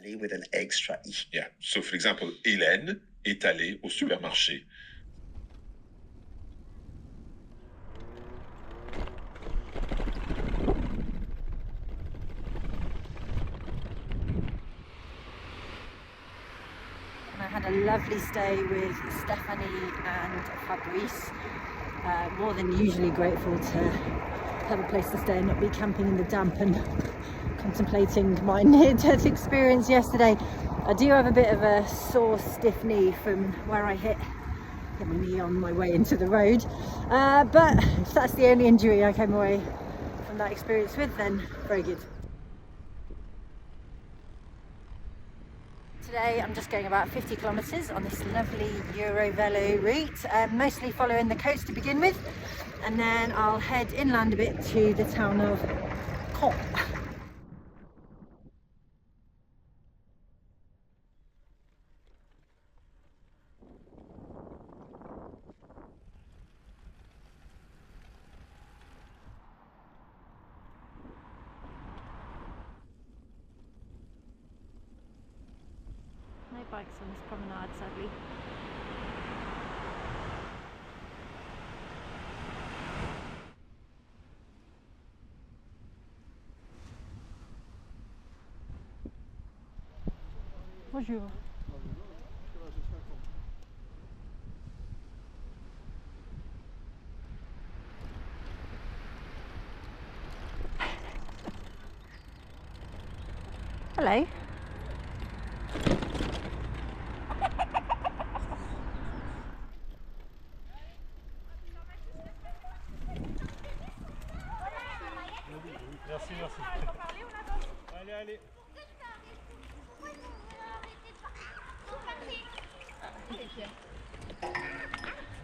Aller with an extra E. Yeah. So, for example, Hélène est allée au supermarché. I had a lovely stay with Stephanie and Fabrice. More than usually grateful to have a place to stay and not be camping in the damp and contemplating my near-death experience yesterday. I do have a bit of a sore, stiff knee from where I hit my knee on my way into the road. But if that's the only injury I came away from that experience with, then very good. Today I'm just going about 50 kilometres on this lovely Eurovelo route, mostly following the coast to begin with, and then I'll head inland a bit to the town of Caen. No bikes on this promenade, sadly. Bonjour. Hello. Merci, merci. Allez, allez.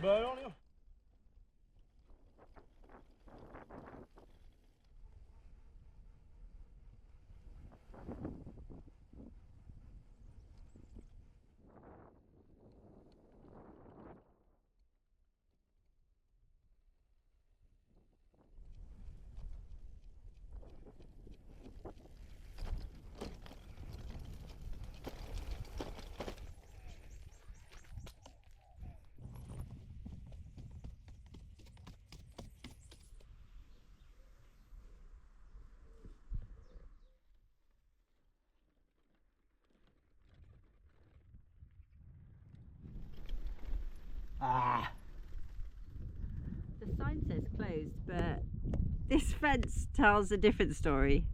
Bah alors, Léo. The sign says closed, but this fence tells a different story.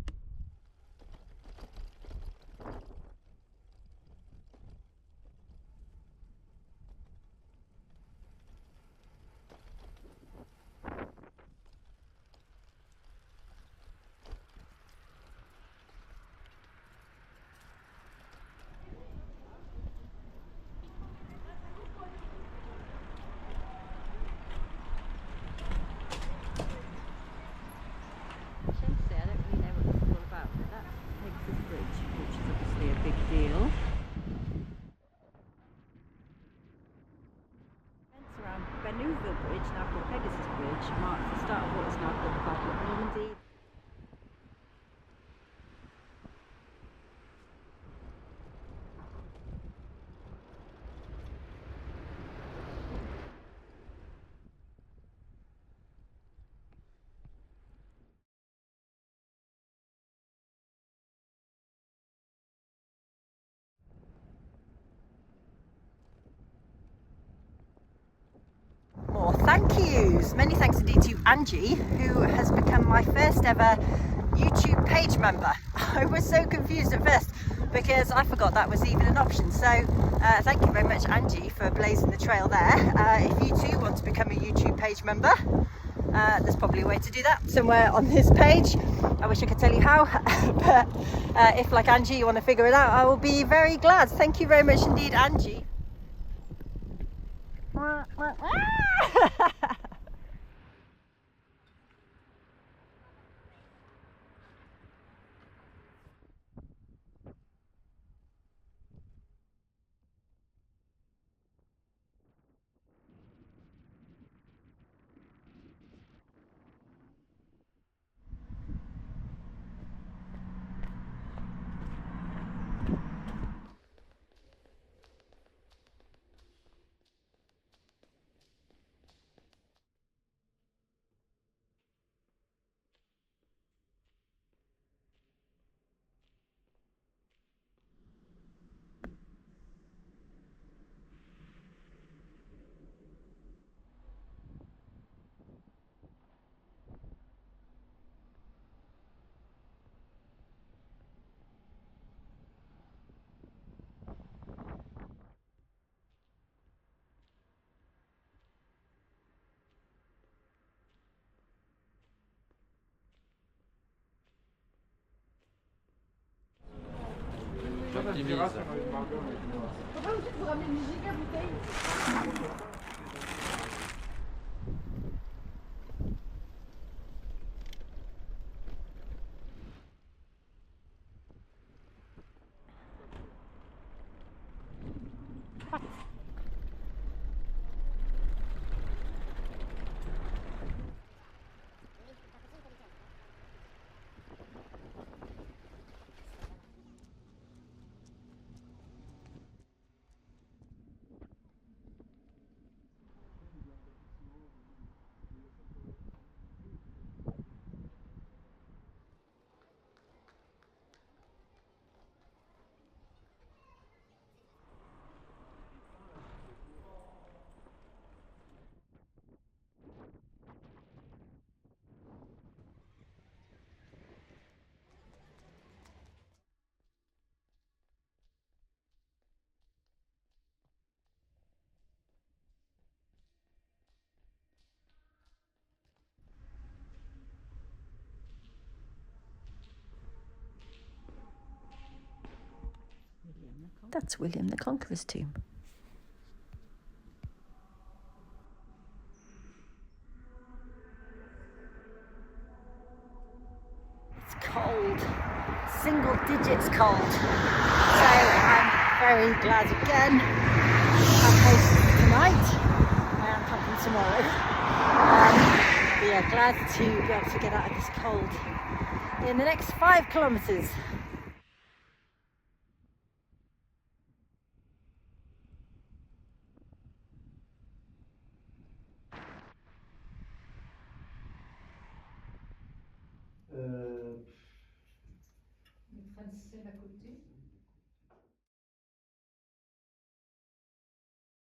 Pegasus Bridge, which is obviously a big deal. Fence around Bénouville Bridge, now called Pegasus Bridge, marks the start of what is now called the Battle of Normandy. More thank yous. Many thanks indeed to Angie, who has become my first ever YouTube page member. I was so confused at first because I forgot that was even an option. So thank you very much, Angie, for blazing the trail there. If you too want to become a YouTube page member, there's probably a way to do that somewhere on this page. I wish I could tell you how, but if, like Angie, you want to figure it out, I will be very glad. Thank you very much indeed, Angie. chemise. That's William the Conqueror's tomb. It's cold, single digits cold. So I'm very glad again. I'm hosting tonight. I am packing tomorrow. But yeah, glad to be able to get out of this cold. In the next 5 kilometres,